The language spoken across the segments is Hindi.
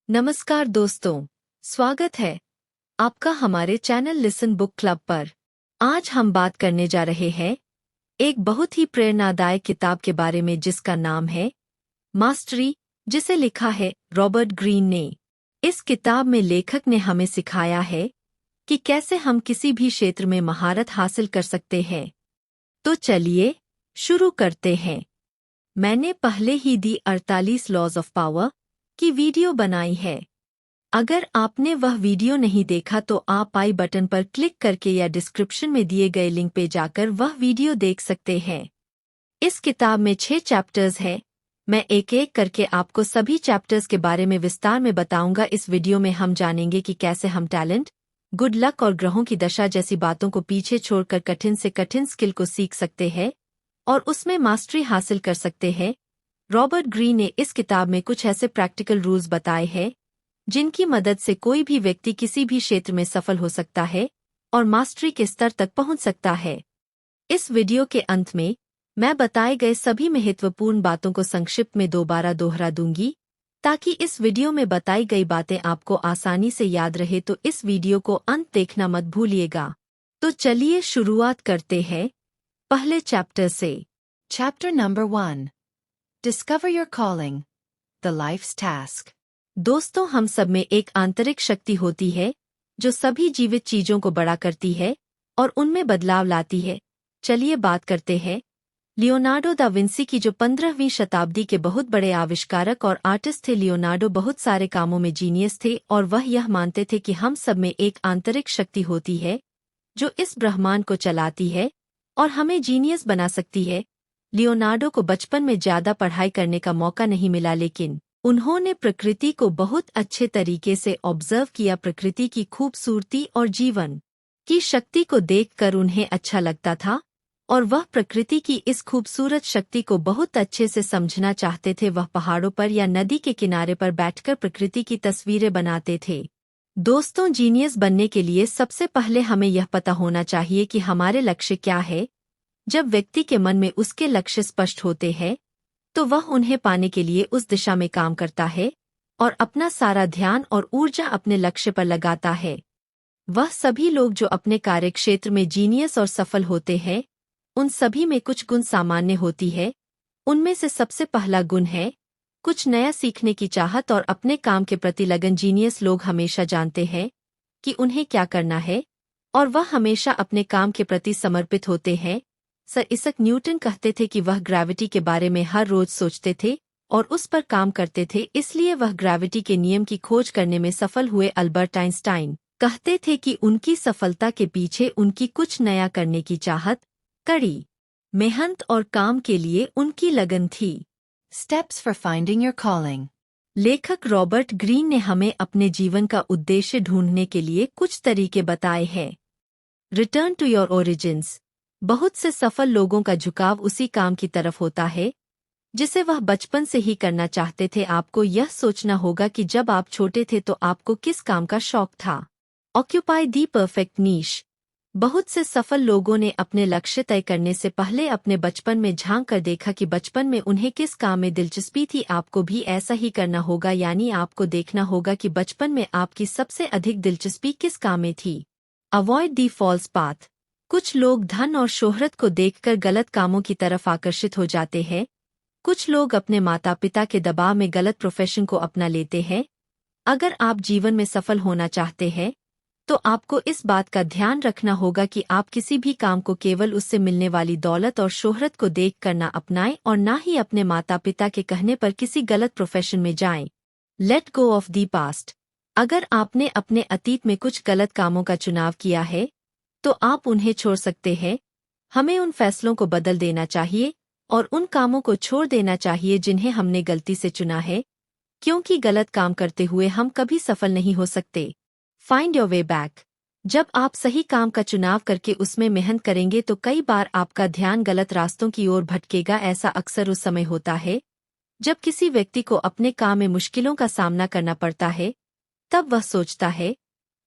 नमस्कार दोस्तों, स्वागत है आपका हमारे चैनल लिसन बुक क्लब पर। आज हम बात करने जा रहे हैं एक बहुत ही प्रेरणादायक किताब के बारे में जिसका नाम है मास्टरी, जिसे लिखा है रॉबर्ट ग्रीन ने। इस किताब में लेखक ने हमें सिखाया है कि कैसे हम किसी भी क्षेत्र में महारत हासिल कर सकते हैं। तो चलिए शुरू करते हैं। मैंने पहले ही दी 48 लॉज ऑफ पावर की वीडियो बनाई है। अगर आपने वह वीडियो नहीं देखा तो आप आई बटन पर क्लिक करके या डिस्क्रिप्शन में दिए गए लिंक पे जाकर वह वीडियो देख सकते हैं। इस किताब में 6 चैप्टर्स हैं। मैं एक एक करके आपको सभी चैप्टर्स के बारे में विस्तार में बताऊंगा। इस वीडियो में हम जानेंगे कि कैसे हम टैलेंट, गुड लक और ग्रहों की दशा जैसी बातों को पीछे छोड़कर कठिन से कठिन स्किल को सीख सकते हैं और उसमें मास्टरी हासिल कर सकते हैं। रॉबर्ट ग्रीन ने इस किताब में कुछ ऐसे प्रैक्टिकल रूल्स बताए हैं जिनकी मदद से कोई भी व्यक्ति किसी भी क्षेत्र में सफल हो सकता है और मास्टरी के स्तर तक पहुंच सकता है। इस वीडियो के अंत में मैं बताए गए सभी महत्वपूर्ण बातों को संक्षिप्त में दोबारा दोहरा दूंगी ताकि इस वीडियो में बताई गई बातें आपको आसानी से याद रहे। तो इस वीडियो को अंत देखना मत भूलिएगा। तो चलिए शुरुआत करते हैं पहले चैप्टर से। Chapter number 1. Discover your calling. The life's task. दोस्तों, हम सब में एक आंतरिक शक्ति होती है जो सभी जीवित चीजों को बड़ा करती है और उनमें बदलाव लाती है। चलिए बात करते हैं लियोनार्डो दा विंसी की, जो 15वीं शताब्दी के बहुत बड़े आविष्कारक और आर्टिस्ट थे। लियोनार्डो बहुत सारे कामों में जीनियस थे और वह यह मानते थे कि हम सब में एक आंतरिक शक्ति होती है जो इस ब्रह्मांड को चलाती है और हमें जीनियस बना सकती है। लियोनार्डो को बचपन में ज्यादा पढ़ाई करने का मौका नहीं मिला, लेकिन उन्होंने प्रकृति को बहुत अच्छे तरीके से ऑब्जर्व किया। प्रकृति की खूबसूरती और जीवन की शक्ति को देखकर उन्हें अच्छा लगता था और वह प्रकृति की इस खूबसूरत शक्ति को बहुत अच्छे से समझना चाहते थे। वह पहाड़ों पर या नदी के किनारे पर बैठकर प्रकृति की तस्वीरें बनाते थे। दोस्तों, जीनियस बनने के लिए सबसे पहले हमें यह पता होना चाहिए कि हमारे लक्ष्य क्या है। जब व्यक्ति के मन में उसके लक्ष्य स्पष्ट होते हैं तो वह उन्हें पाने के लिए उस दिशा में काम करता है और अपना सारा ध्यान और ऊर्जा अपने लक्ष्य पर लगाता है। वह सभी लोग जो अपने कार्यक्षेत्र में जीनियस और सफल होते हैं, उन सभी में कुछ गुण सामान्य होती है। उनमें से सबसे पहला गुण है कुछ नया सीखने की चाहत और अपने काम के प्रति लगन। जीनियस लोग हमेशा जानते हैं कि उन्हें क्या करना है और वह हमेशा अपने काम के प्रति समर्पित होते हैं। सर इसक न्यूटन कहते थे कि वह ग्रेविटी के बारे में हर रोज सोचते थे और उस पर काम करते थे, इसलिए वह ग्रेविटी के नियम की खोज करने में सफल हुए। अल्बर्ट आइंस्टाइन कहते थे कि उनकी सफलता के पीछे उनकी कुछ नया करने की चाहत, कड़ी मेहनत और काम के लिए उनकी लगन थी। Steps for finding your calling. लेखक रॉबर्ट ग्रीन ने हमें अपने जीवन का उद्देश्य ढूंढने के लिए कुछ तरीके बताए हैं। Return to your origins. बहुत से सफल लोगों का झुकाव उसी काम की तरफ होता है जिसे वह बचपन से ही करना चाहते थे। आपको यह सोचना होगा कि जब आप छोटे थे तो आपको किस काम का शौक था। ऑक्यूपाई दी परफेक्ट नीश। बहुत से सफल लोगों ने अपने लक्ष्य तय करने से पहले अपने बचपन में झांक कर देखा कि बचपन में उन्हें किस काम में दिलचस्पी थी। आपको भी ऐसा ही करना होगा, यानी आपको देखना होगा कि बचपन में आपकी सबसे अधिक दिलचस्पी किस काम में थी। Avoid the false path. कुछ लोग धन और शोहरत को देखकर गलत कामों की तरफ आकर्षित हो जाते हैं। कुछ लोग अपने माता पिता के दबाव में गलत प्रोफेशन को अपना लेते हैं। अगर आप जीवन में सफल होना चाहते हैं तो आपको इस बात का ध्यान रखना होगा कि आप किसी भी काम को केवल उससे मिलने वाली दौलत और शोहरत को देख कर ना अपनाएं और ना ही अपने माता पिता के कहने पर किसी गलत प्रोफेशन में जाएं। Let go of the past. अगर आपने अपने अतीत में कुछ गलत कामों का चुनाव किया है तो आप उन्हें छोड़ सकते हैं। हमें उन फैसलों को बदल देना चाहिए और उन कामों को छोड़ देना चाहिए जिन्हें हमने गलती से चुना है, क्योंकि गलत काम करते हुए हम कभी सफल नहीं हो सकते। Find your way back. जब आप सही काम का चुनाव करके उसमें मेहनत करेंगे तो कई बार आपका ध्यान गलत रास्तों की ओर भटकेगा। ऐसा अक्सर उस समय होता है जब किसी व्यक्ति को अपने काम में मुश्किलों का सामना करना पड़ता है। तब वह सोचता है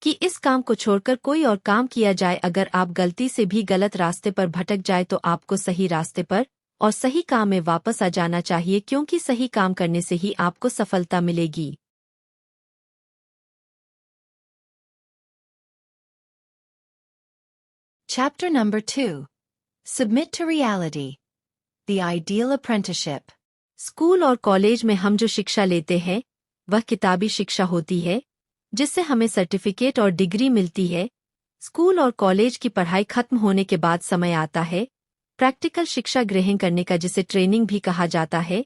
कि इस काम को छोड़कर कोई और काम किया जाए। अगर आप गलती से भी गलत रास्ते पर भटक जाए तो आपको सही रास्ते पर और सही काम में वापस आ जाना चाहिए, क्योंकि सही काम करने से ही आपको सफलता मिलेगी। Chapter number 2. Submit to reality. The ideal apprenticeship. School और कॉलेज में हम जो शिक्षा लेते हैं वह किताबी शिक्षा होती है जिससे हमें सर्टिफिकेट और डिग्री मिलती है। स्कूल और कॉलेज की पढ़ाई खत्म होने के बाद समय आता है प्रैक्टिकल शिक्षा ग्रहण करने का, जिसे ट्रेनिंग भी कहा जाता है,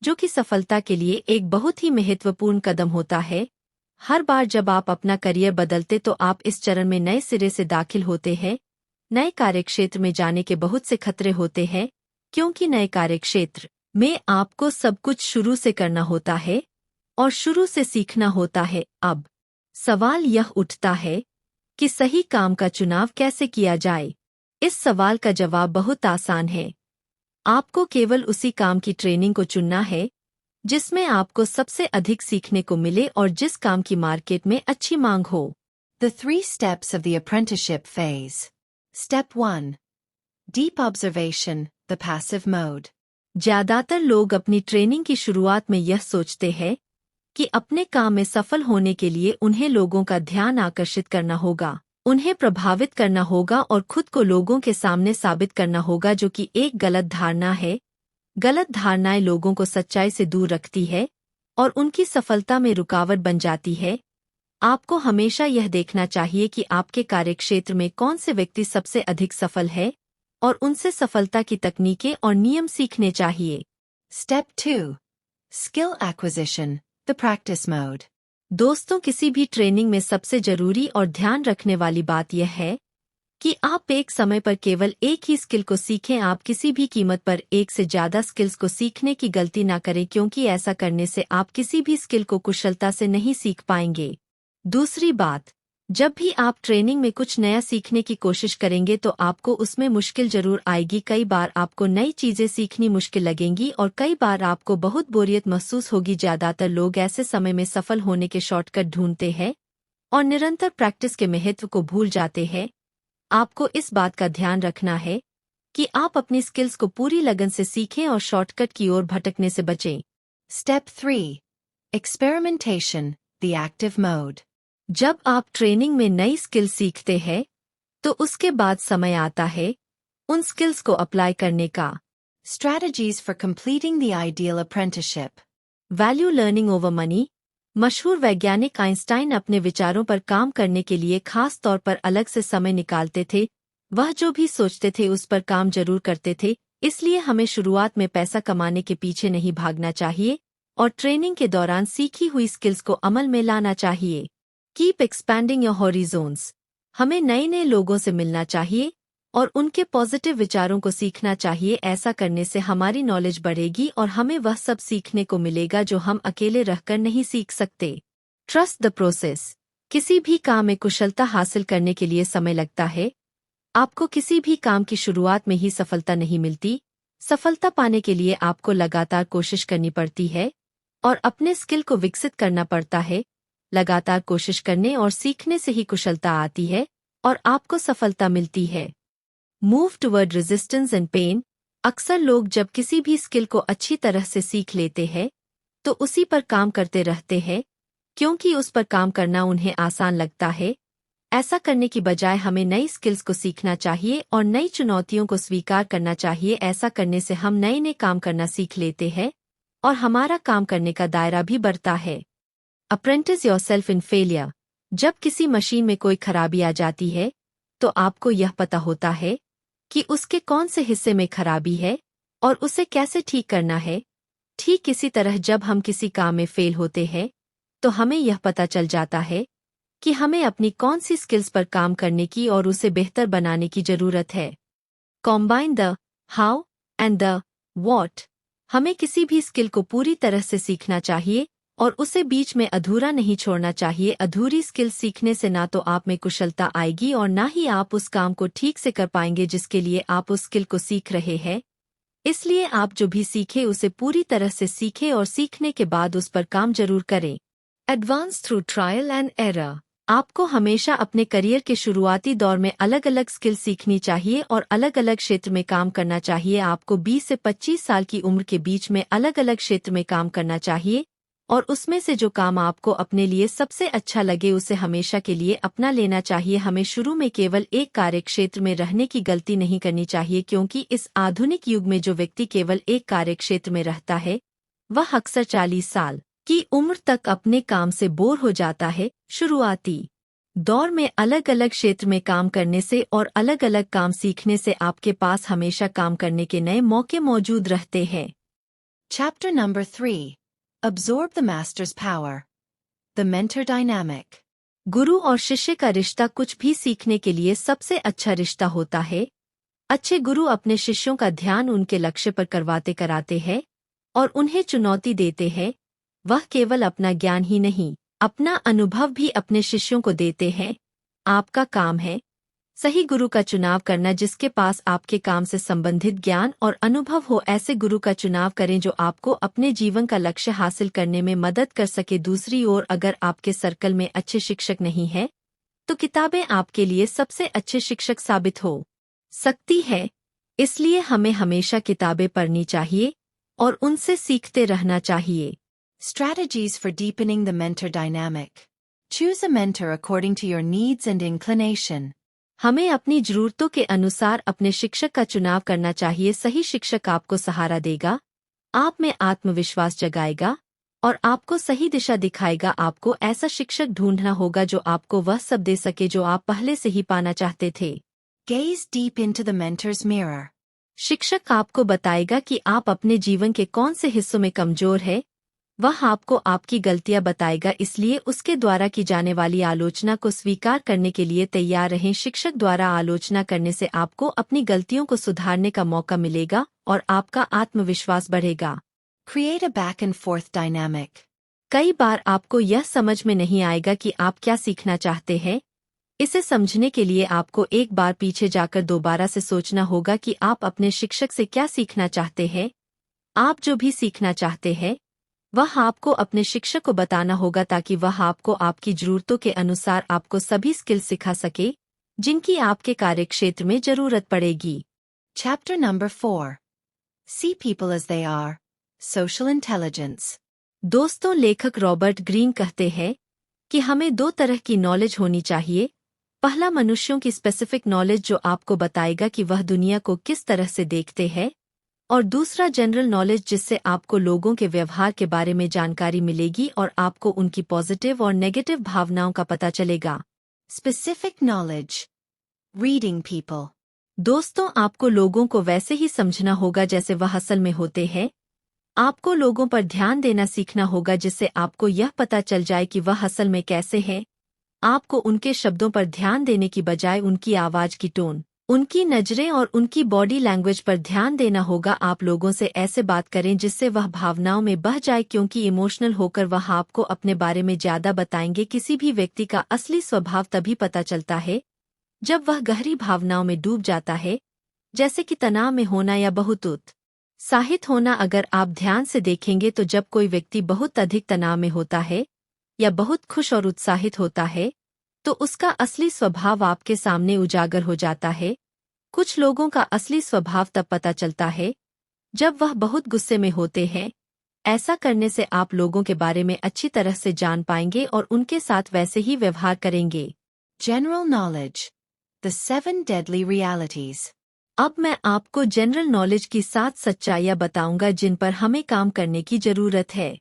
जो कि सफलता के लिए एक बहुत ही महत्वपूर्ण कदम होता है। हर बार जब आप अपना करियर बदलते तो आप इस चरण में नए सिरे से दाखिल होते हैं। नए कार्यक्षेत्र में जाने के बहुत से खतरे होते हैं क्योंकि नए कार्यक्षेत्र में आपको सब कुछ शुरू से करना होता है और शुरू से सीखना होता है। अब सवाल यह उठता है कि सही काम का चुनाव कैसे किया जाए। इस सवाल का जवाब बहुत आसान है। आपको केवल उसी काम की ट्रेनिंग को चुनना है जिसमें आपको सबसे अधिक सीखने को मिले और जिस काम की मार्केट में अच्छी मांग हो। The 3 steps of the apprenticeship phase. Step 1. Deep observation, the passive mode. ज्यादातर लोग अपनी ट्रेनिंग की शुरुआत में यह सोचते हैं कि अपने काम में सफल होने के लिए उन्हें लोगों का ध्यान आकर्षित करना होगा, उन्हें प्रभावित करना होगा और खुद को लोगों के सामने साबित करना होगा, जो कि एक गलत धारणा है। गलत धारणाएं लोगों को सच्चाई से दूर रखती है और उनकी सफलता में रुकावट बन जाती है। आपको हमेशा यह देखना चाहिए कि आपके कार्यक्षेत्र में कौन से व्यक्ति सबसे अधिक सफल है और उनसे सफलता की तकनीकें और नियम सीखने चाहिए। Step 2. Skill acquisition, the practice mode. दोस्तों, किसी भी ट्रेनिंग में सबसे जरूरी और ध्यान रखने वाली बात यह है कि आप एक समय पर केवल एक ही स्किल को सीखें। आप किसी भी कीमत पर एक से ज्यादा स्किल्स को सीखने की गलती ना करें, क्योंकि ऐसा करने से आप किसी भी स्किल को कुशलता से नहीं सीख पाएंगे। दूसरी बात, जब भी आप ट्रेनिंग में कुछ नया सीखने की कोशिश करेंगे तो आपको उसमें मुश्किल जरूर आएगी। कई बार आपको नई चीजें सीखनी मुश्किल लगेंगी और कई बार आपको बहुत बोरियत महसूस होगी। ज्यादातर लोग ऐसे समय में सफल होने के शॉर्टकट ढूंढते हैं और निरंतर प्रैक्टिस के महत्व को भूल जाते हैं। आपको इस बात का ध्यान रखना है कि आप अपनी स्किल्स को पूरी लगन से सीखें और शॉर्टकट की ओर भटकने से बचें। Step 3. Experimentation, the active mode. जब आप ट्रेनिंग में नई स्किल सीखते हैं तो उसके बाद समय आता है उन स्किल्स को अप्लाई करने का। Strategies for completing the ideal apprenticeship. Value learning over money. मशहूर वैज्ञानिक आइंस्टाइन अपने विचारों पर काम करने के लिए खास तौर पर अलग से समय निकालते थे। वह जो भी सोचते थे उस पर काम जरूर करते थे। इसलिए हमें शुरुआत में पैसा कमाने के पीछे नहीं भागना चाहिए और ट्रेनिंग के दौरान सीखी हुई स्किल्स को अमल में लाना चाहिए। Keep expanding your horizons. हमें नए नए लोगों से मिलना चाहिए और उनके पॉजिटिव विचारों को सीखना चाहिए। ऐसा करने से हमारी नॉलेज बढ़ेगी और हमें वह सब सीखने को मिलेगा जो हम अकेले रहकर नहीं सीख सकते। Trust the process. किसी भी काम में कुशलता हासिल करने के लिए समय लगता है। आपको किसी भी काम की शुरुआत में ही सफलता नहीं मिलती। सफलता पाने के लिए आपको लगातार कोशिश करनी पड़ती है और अपने स्किल को विकसित करना पड़ता है। लगातार कोशिश करने और सीखने से ही कुशलता आती है और आपको सफलता मिलती है। Move toward resistance and pain. अक्सर लोग जब किसी भी स्किल को अच्छी तरह से सीख लेते हैं तो उसी पर काम करते रहते हैं क्योंकि उस पर काम करना उन्हें आसान लगता है। ऐसा करने की बजाय हमें नई स्किल्स को सीखना चाहिए और नई चुनौतियों को स्वीकार करना चाहिए। ऐसा करने से हम नए नए काम करना सीख लेते हैं और हमारा काम करने का दायरा भी बढ़ता है। Apprentice yourself in failure. जब किसी मशीन में कोई खराबी आ जाती है तो आपको यह पता होता है कि उसके कौन से हिस्से में खराबी है और उसे कैसे ठीक करना है। ठीक इसी तरह जब हम किसी काम में फेल होते हैं तो हमें यह पता चल जाता है कि हमें अपनी कौन सी स्किल्स पर काम करने की और उसे बेहतर बनाने की जरूरत है। Combine the how and the what. हमें किसी भी स्किल को पूरी तरह से सीखना चाहिए और उसे बीच में अधूरा नहीं छोड़ना चाहिए। अधूरी स्किल सीखने से ना तो आप में कुशलता आएगी और ना ही आप उस काम को ठीक से कर पाएंगे जिसके लिए आप उस स्किल को सीख रहे हैं। इसलिए आप जो भी सीखे उसे पूरी तरह से सीखें और सीखने के बाद उस पर काम जरूर करें। Advance through trial and error. आपको हमेशा अपने करियर के शुरुआती दौर में अलग अलग स्किल सीखनी चाहिए और अलग अलग क्षेत्र में काम करना चाहिए। आपको 20 से 25 साल की उम्र के बीच में अलग अलग क्षेत्र में काम करना चाहिए। और उसमें से जो काम आपको अपने लिए सबसे अच्छा लगे उसे हमेशा के लिए अपना लेना चाहिए। हमें शुरू में केवल एक कार्यक्षेत्र में रहने की गलती नहीं करनी चाहिए, क्योंकि इस आधुनिक युग में जो व्यक्ति केवल एक कार्यक्षेत्र में रहता है वह अक्सर 40 साल की उम्र तक अपने काम से बोर हो जाता है। शुरुआती दौर में अलग अलग क्षेत्र में काम करने से और अलग अलग काम सीखने से आपके पास हमेशा काम करने के नए मौके मौजूद रहते हैं। Chapter number 3. Absorb the master's power. The mentor dynamic. गुरु और शिष्य का रिश्ता कुछ भी सीखने के लिए सबसे अच्छा रिश्ता होता है। अच्छे गुरु अपने शिष्यों का ध्यान उनके लक्ष्य पर करवाते कराते हैं और उन्हें चुनौती देते हैं। वह केवल अपना ज्ञान ही नहीं, अपना अनुभव भी अपने शिष्यों को देते हैं। आपका काम है सही गुरु का चुनाव करना, जिसके पास आपके काम से संबंधित ज्ञान और अनुभव हो। ऐसे गुरु का चुनाव करें जो आपको अपने जीवन का लक्ष्य हासिल करने में मदद कर सके। दूसरी ओर, अगर आपके सर्कल में अच्छे शिक्षक नहीं हैं, तो किताबें आपके लिए सबसे अच्छे शिक्षक साबित हो सकती है। इसलिए हमें हमेशा किताबें पढ़नी चाहिए और उनसे सीखते रहना चाहिए। Strategies for deepening the mentor dynamic. Choose a mentor according to your needs and inclination. हमें अपनी जरूरतों के अनुसार अपने शिक्षक का चुनाव करना चाहिए। सही शिक्षक आपको सहारा देगा, आप में आत्मविश्वास जगाएगा और आपको सही दिशा दिखाएगा। आपको ऐसा शिक्षक ढूंढना होगा जो आपको वह सब दे सके जो आप पहले से ही पाना चाहते थे। Gaze deep into the mentor's mirror. शिक्षक आपको बताएगा कि आप अपने जीवन के कौन से हिस्सों में कमजोर है। वह आपको आपकी गलतियां बताएगा, इसलिए उसके द्वारा की जाने वाली आलोचना को स्वीकार करने के लिए तैयार रहें। शिक्षक द्वारा आलोचना करने से आपको अपनी गलतियों को सुधारने का मौका मिलेगा और आपका आत्मविश्वास बढ़ेगा। Create a back and forth dynamic. कई बार आपको यह समझ में नहीं आएगा कि आप क्या सीखना चाहते हैं। इसे समझने के लिए आपको एक बार पीछे जाकर दोबारा से सोचना होगा कि आप अपने शिक्षक से क्या सीखना चाहते हैं। आप जो भी सीखना चाहते हैं वह आपको अपने शिक्षक को बताना होगा, ताकि वह आपको आपकी जरूरतों के अनुसार आपको सभी स्किल सिखा सके जिनकी आपके कार्यक्षेत्र में जरूरत पड़ेगी। Chapter number 4. See people as they are. Social intelligence. दोस्तों, लेखक रॉबर्ट ग्रीन कहते हैं कि हमें दो तरह की नॉलेज होनी चाहिए। पहला, मनुष्यों की स्पेसिफिक नॉलेज जो आपको बताएगा कि वह दुनिया को किस तरह से देखते हैं, और दूसरा जनरल नॉलेज जिससे आपको लोगों के व्यवहार के बारे में जानकारी मिलेगी और आपको उनकी पॉजिटिव और नेगेटिव भावनाओं का पता चलेगा। Specific knowledge. Reading people. दोस्तों, आपको लोगों को वैसे ही समझना होगा जैसे वह असल में होते हैं। आपको लोगों पर ध्यान देना सीखना होगा जिससे आपको यह पता चल जाए कि वह असल में कैसे हैं। आपको उनके शब्दों पर ध्यान देने की बजाय उनकी आवाज की टोन, उनकी नजरें और उनकी बॉडी लैंग्वेज पर ध्यान देना होगा। आप लोगों से ऐसे बात करें जिससे वह भावनाओं में बह जाए, क्योंकि इमोशनल होकर वह आपको अपने बारे में ज्यादा बताएंगे। किसी भी व्यक्ति का असली स्वभाव तभी पता चलता है जब वह गहरी भावनाओं में डूब जाता है, जैसे कि तनाव में होना या बहुत उत्साहित होना। अगर आप ध्यान से देखेंगे तो जब कोई व्यक्ति बहुत अधिक तनाव में होता है या बहुत खुश और उत्साहित होता है तो उसका असली स्वभाव आपके सामने उजागर हो जाता है। कुछ लोगों का असली स्वभाव तब पता चलता है जब वह बहुत गुस्से में होते हैं। ऐसा करने से आप लोगों के बारे में अच्छी तरह से जान पाएंगे और उनके साथ वैसे ही व्यवहार करेंगे। General knowledge. The 7 deadly realities. अब मैं आपको जनरल नॉलेज की 7 सच्चाइयां बताऊंगा जिन पर हमें काम करने की जरूरत है।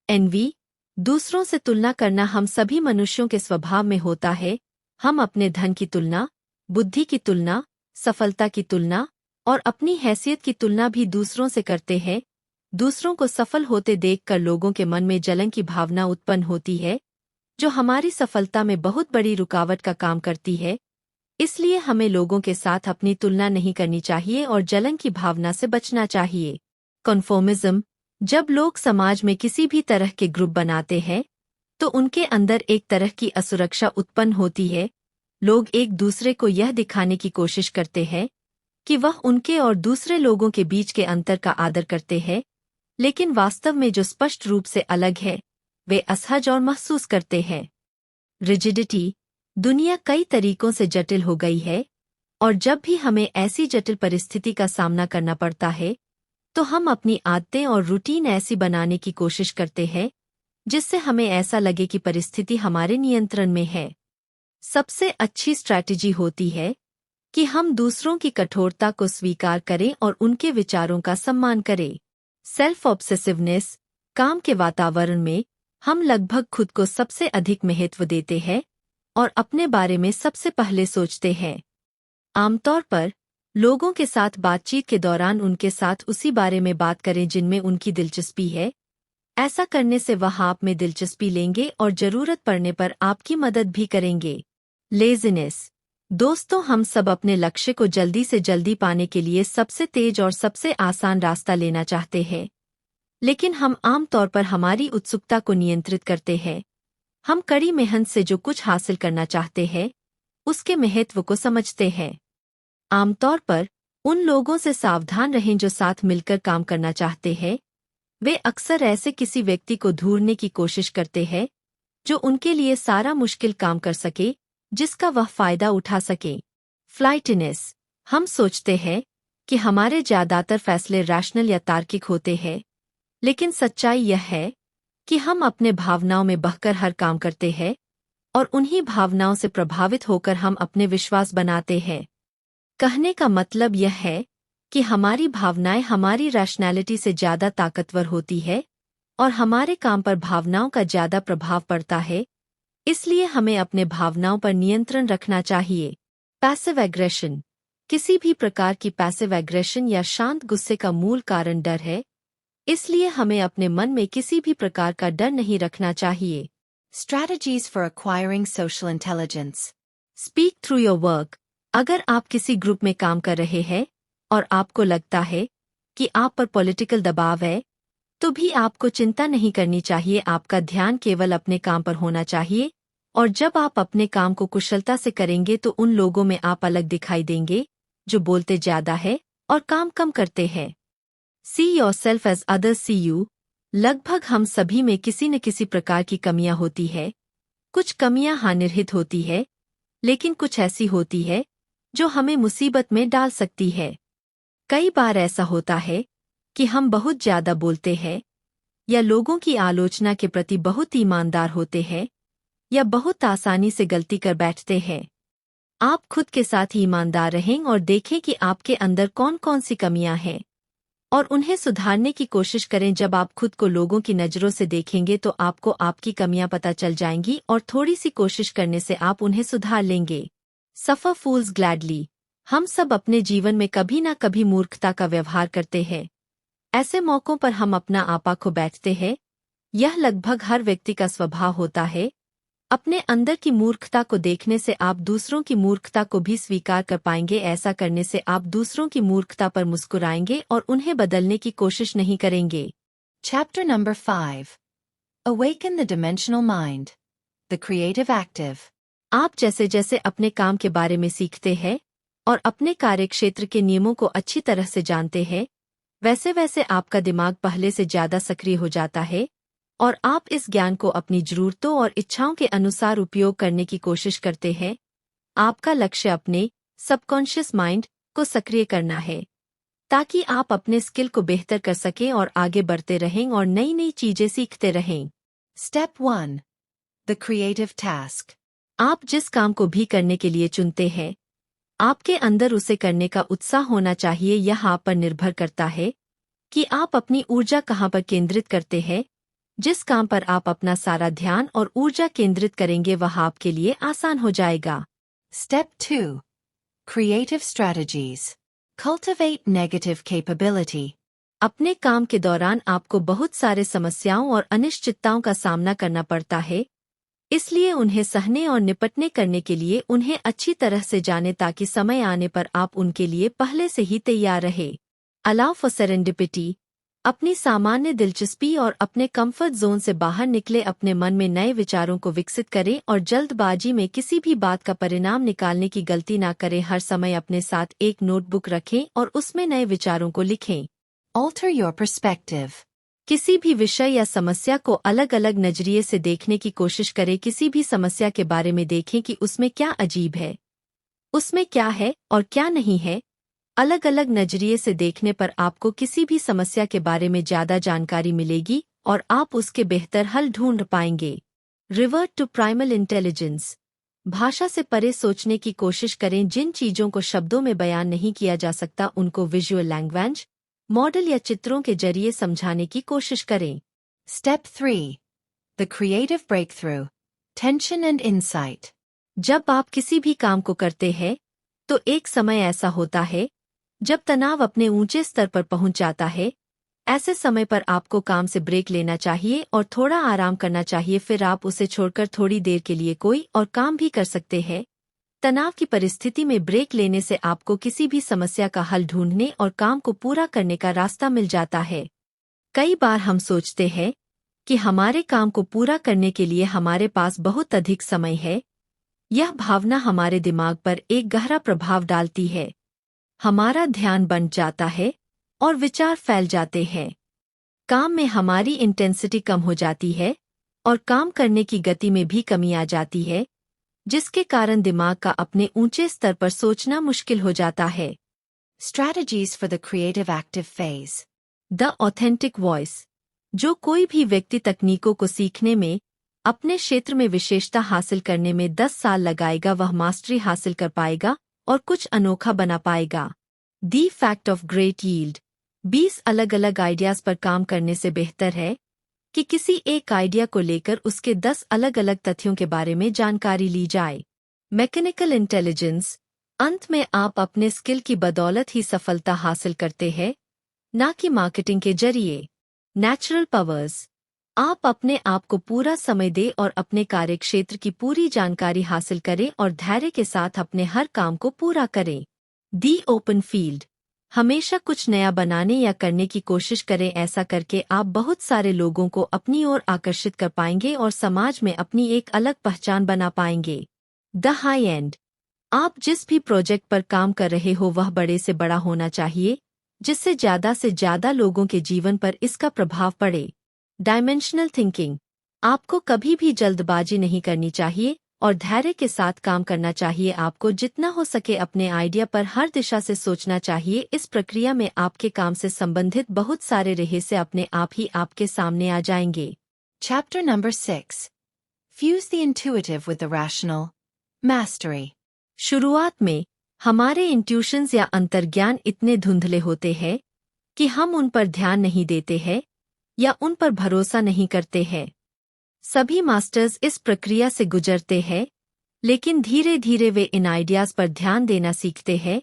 एनवी, दूसरों से तुलना करना हम सभी मनुष्यों के स्वभाव में होता है। हम अपने धन की तुलना, बुद्धि की तुलना, सफलता की तुलना और अपनी हैसियत की तुलना भी दूसरों से करते हैं। दूसरों को सफल होते देखकर लोगों के मन में जलन की भावना उत्पन्न होती है, जो हमारी सफलता में बहुत बड़ी रुकावट का काम करती है। इसलिए हमें लोगों के साथ अपनी तुलना नहीं करनी चाहिए और जलन की भावना से बचना चाहिए। कन्फॉर्मिज्म, जब लोग समाज में किसी भी तरह के ग्रुप बनाते हैं तो उनके अंदर एक तरह की असुरक्षा उत्पन्न होती है। लोग एक दूसरे को यह दिखाने की कोशिश करते हैं कि वह उनके और दूसरे लोगों के बीच के अंतर का आदर करते हैं, लेकिन वास्तव में जो स्पष्ट रूप से अलग है वे असहज और महसूस करते हैं। रिजिडिटी, दुनिया कई तरीकों से जटिल हो गई है और जब भी हमें ऐसी जटिल परिस्थिति का सामना करना पड़ता है तो हम अपनी आदतें और रूटीन ऐसी बनाने की कोशिश करते हैं जिससे हमें ऐसा लगे कि परिस्थिति हमारे नियंत्रण में है। सबसे अच्छी स्ट्रैटेजी होती है कि हम दूसरों की कठोरता को स्वीकार करें और उनके विचारों का सम्मान करें। सेल्फ ऑब्सेसिवनेस, काम के वातावरण में हम लगभग खुद को सबसे अधिक महत्व देते हैं और अपने बारे में सबसे पहले सोचते हैं। आमतौर पर लोगों के साथ बातचीत के दौरान उनके साथ उसी बारे में बात करें जिनमें उनकी दिलचस्पी है। ऐसा करने से वह आप में दिलचस्पी लेंगे और जरूरत पड़ने पर आपकी मदद भी करेंगे। लेज़ीनेस, दोस्तों, हम सब अपने लक्ष्य को जल्दी से जल्दी पाने के लिए सबसे तेज और सबसे आसान रास्ता लेना चाहते हैं, लेकिन हम आम तौर पर हमारी उत्सुकता को नियंत्रित करते हैं। हम कड़ी मेहनत से जो कुछ हासिल करना चाहते हैं, उसके महत्व को समझते हैं। आमतौर पर उन लोगों से सावधान रहें जो साथ मिलकर काम करना चाहते हैं। वे अक्सर ऐसे किसी व्यक्ति को ढूंढने की कोशिश करते हैं जो उनके लिए सारा मुश्किल काम कर सके, जिसका वह फायदा उठा सके। फ्लाइटिनेस, हम सोचते हैं कि हमारे ज्यादातर फैसले रैशनल या तार्किक होते हैं, लेकिन सच्चाई यह है कि हम अपने भावनाओं में बहकर हर काम करते हैं और उन्हीं भावनाओं से प्रभावित होकर हम अपने विश्वास बनाते हैं। कहने का मतलब यह है कि हमारी भावनाएं हमारी रैशनैलिटी से ज्यादा ताकतवर होती है और हमारे काम पर भावनाओं का ज्यादा प्रभाव पड़ता है। इसलिए हमें अपने भावनाओं पर नियंत्रण रखना चाहिए। पैसिव एग्रेशन, किसी भी प्रकार की पैसिव एग्रेशन या शांत गुस्से का मूल कारण डर है, इसलिए हमें अपने मन में किसी भी प्रकार का डर नहीं रखना चाहिए। Strategies for acquiring social intelligence. Speak through your work, अगर आप किसी ग्रुप में काम कर रहे हैं और आपको लगता है कि आप पर पॉलिटिकल दबाव है, तो भी आपको चिंता नहीं करनी चाहिए। आपका ध्यान केवल अपने काम पर होना चाहिए, और जब आप अपने काम को कुशलता से करेंगे तो उन लोगों में आप अलग दिखाई देंगे जो बोलते ज्यादा है और काम कम करते हैं। See yourself as others see you, लगभग हम सभी में किसी न किसी प्रकार की कमियां होती है। कुछ कमियां हानिरहित होती है, लेकिन कुछ ऐसी होती है जो हमें मुसीबत में डाल सकती है। कई बार ऐसा होता है कि हम बहुत ज्यादा बोलते हैं, या लोगों की आलोचना के प्रति बहुत ईमानदार होते हैं, या बहुत आसानी से गलती कर बैठते हैं। आप खुद के साथ ईमानदार रहें और देखें कि आपके अंदर कौन कौन सी कमियां हैं, और उन्हें सुधारने की कोशिश करें। जब आप खुद को लोगों की नज़रों से देखेंगे तो आपको आपकी कमियां पता चल जाएंगी और थोड़ी सी कोशिश करने से आप उन्हें सुधार लेंगे। सफर फूल्स ग्लैडली, हम सब अपने जीवन में कभी ना कभी मूर्खता का व्यवहार करते हैं। ऐसे मौकों पर हम अपना आपा खो बैठते हैं। यह लगभग हर व्यक्ति का स्वभाव होता है। अपने अंदर की मूर्खता को देखने से आप दूसरों की मूर्खता को भी स्वीकार कर पाएंगे। ऐसा करने से आप दूसरों की मूर्खता पर मुस्कुराएंगे और उन्हें बदलने की कोशिश नहीं करेंगे। Chapter number 5. Awaken the dimensional mind. The creative active. आप जैसे जैसे अपने काम के बारे में सीखते हैं और अपने कार्यक्षेत्र के नियमों को अच्छी तरह से जानते हैं, वैसे वैसे आपका दिमाग पहले से ज्यादा सक्रिय हो जाता है और आप इस ज्ञान को अपनी जरूरतों और इच्छाओं के अनुसार उपयोग करने की कोशिश करते हैं। आपका लक्ष्य अपने सबकॉन्शियस माइंड को सक्रिय करना है, ताकि आप अपने स्किल को बेहतर कर सकें और आगे बढ़ते रहें और नई नई चीजें सीखते रहें। Step 1. The creative task. आप जिस काम को भी करने के लिए चुनते हैं, आपके अंदर उसे करने का उत्साह होना चाहिए। यह आप पर निर्भर करता है कि आप अपनी ऊर्जा कहाँ पर केंद्रित करते हैं। जिस काम पर आप अपना सारा ध्यान और ऊर्जा केंद्रित करेंगे वह आपके लिए आसान हो जाएगा। Step 2. Creative strategies. Cultivate negative capability. अपने काम के दौरान आपको बहुत सारे समस्याओं और अनिश्चितताओं का सामना करना पड़ता है, इसलिए उन्हें सहने और निपटने करने के लिए उन्हें अच्छी तरह से जाने, ताकि समय आने पर आप उनके लिए पहले से ही तैयार रहे। अलाउ फॉर सेरेंडिपिटी, अपनी सामान्य दिलचस्पी और अपने कंफर्ट जोन से बाहर निकले। अपने मन में नए विचारों को विकसित करें और जल्दबाजी में किसी भी बात का परिणाम निकालने की गलती ना करें। हर समय अपने साथ एक नोटबुक रखें और उसमें नए विचारों को लिखें। Alter your perspective. किसी भी विषय या समस्या को अलग अलग नजरिए से देखने की कोशिश करें। किसी भी समस्या के बारे में देखें कि उसमें क्या अजीब है, उसमें क्या है और क्या नहीं है। अलग अलग नजरिए से देखने पर आपको किसी भी समस्या के बारे में ज्यादा जानकारी मिलेगी और आप उसके बेहतर हल ढूंढ पाएंगे। Revert to primal intelligence. भाषा से परे सोचने की कोशिश करें। जिन चीजों को शब्दों में बयान नहीं किया जा सकता उनको विजुअल लैंग्वेज, मॉडल या चित्रों के जरिए समझाने की कोशिश करें। Step 3. The creative breakthrough. Tension and insight. जब आप किसी भी काम को करते हैं तो एक समय ऐसा होता है जब तनाव अपने ऊंचे स्तर पर पहुंच जाता है। ऐसे समय पर आपको काम से ब्रेक लेना चाहिए और थोड़ा आराम करना चाहिए। फिर आप उसे छोड़कर थोड़ी देर के लिए कोई और काम भी कर सकते हैं। तनाव की परिस्थिति में ब्रेक लेने से आपको किसी भी समस्या का हल ढूंढने और काम को पूरा करने का रास्ता मिल जाता है। कई बार हम सोचते हैं कि हमारे काम को पूरा करने के लिए हमारे पास बहुत अधिक समय है। यह भावना हमारे दिमाग पर एक गहरा प्रभाव डालती है। हमारा ध्यान बंट जाता है और विचार फैल जाते हैं। काम में हमारी इंटेंसिटी कम हो जाती है और काम करने की गति में भी कमी आ जाती है, जिसके कारण दिमाग का अपने ऊंचे स्तर पर सोचना मुश्किल हो जाता है। Strategies for the creative active phase. The authentic voice. जो कोई भी व्यक्ति तकनीकों को सीखने में, अपने क्षेत्र में विशेषता हासिल करने में 10 साल लगाएगा, वह मास्टरी हासिल कर पाएगा और कुछ अनोखा बना पाएगा। दी फैक्ट ऑफ ग्रेट यील्ड। 20 अलग अलग आइडियाज पर काम करने से बेहतर है कि किसी एक आइडिया को लेकर उसके 10 अलग अलग तथ्यों के बारे में जानकारी ली जाए। Mechanical intelligence. अंत में आप अपने स्किल की बदौलत ही सफलता हासिल करते हैं, न कि मार्केटिंग के जरिए। Natural powers. आप अपने आप को पूरा समय दें और अपने कार्यक्षेत्र की पूरी जानकारी हासिल करें और धैर्य के साथ अपने हर काम को पूरा करें। दी ओपन फील्ड। हमेशा कुछ नया बनाने या करने की कोशिश करें। ऐसा करके आप बहुत सारे लोगों को अपनी ओर आकर्षित कर पाएंगे और समाज में अपनी एक अलग पहचान बना पाएंगे। The high and. आप जिस भी प्रोजेक्ट पर काम कर रहे हो वह बड़े से बड़ा होना चाहिए, जिससे ज़्यादा से ज़्यादा लोगों के जीवन पर इसका प्रभाव पड़े। Dimensional thinking. आपको कभी भी जल्दबाजी नहीं करनी चाहिए और धैर्य के साथ काम करना चाहिए। आपको जितना हो सके अपने आइडिया पर हर दिशा से सोचना चाहिए। इस प्रक्रिया में आपके काम से संबंधित बहुत सारे रहस्य अपने आप ही आपके सामने आ जाएंगे। Chapter number 6. Fuse the intuitive with the rational. Mastery. शुरुआत में हमारे इंट्यूशंस या अंतर्ज्ञान इतने धुंधले होते हैं कि हम उन पर ध्यान नहीं देते हैं या उन पर भरोसा नहीं करते हैं। सभी मास्टर्स इस प्रक्रिया से गुजरते हैं, लेकिन धीरे धीरे वे इन आइडियाज पर ध्यान देना सीखते हैं।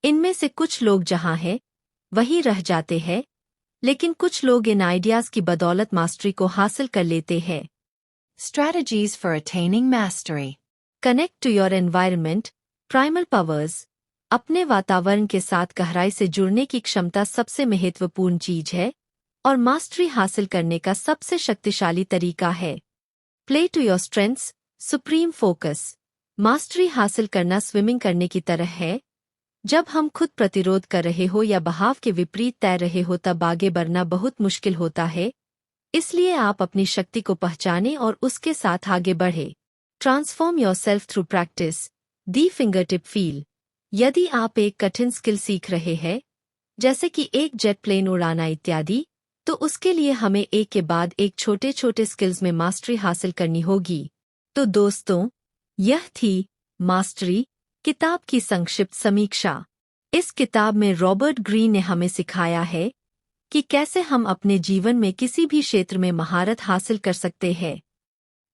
इनमें से कुछ लोग जहां हैं वहीं रह जाते हैं, लेकिन कुछ लोग इन आइडियाज की बदौलत मास्टरी को हासिल कर लेते हैं। Strategies for attaining mastery. Connect to your environment. Primal powers. अपने वातावरण के साथ गहराई से जुड़ने की क्षमता सबसे महत्वपूर्ण चीज है और मास्टरी हासिल करने का सबसे शक्तिशाली तरीका है। Play to your strengths. Supreme focus. Mastery हासिल करना स्विमिंग करने की तरह है। जब हम खुद प्रतिरोध कर रहे हो या बहाव के विपरीत तैर रहे हो तब आगे बढ़ना बहुत मुश्किल होता है। इसलिए आप अपनी शक्ति को पहचानें और उसके साथ आगे बढ़े। Transform yourself through practice. The fingertip feel. यदि आप एक कठिन स्किल सीख रहे हैं, जैसे कि एक जेट प्लेन उड़ाना इत्यादि, तो उसके लिए हमें एक के बाद एक छोटे छोटे स्किल्स में मास्टरी हासिल करनी होगी। तो दोस्तों, यह थी मास्टरी किताब की संक्षिप्त समीक्षा। इस किताब में रॉबर्ट ग्रीन ने हमें सिखाया है कि कैसे हम अपने जीवन में किसी भी क्षेत्र में महारत हासिल कर सकते हैं।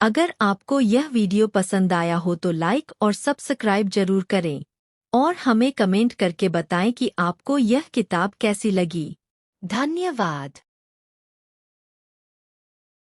अगर आपको यह वीडियो पसंद आया हो तो लाइक और सब्सक्राइब जरूर करें और हमें कमेंट करके बताएं कि आपको यह किताब कैसी लगी। धन्यवाद।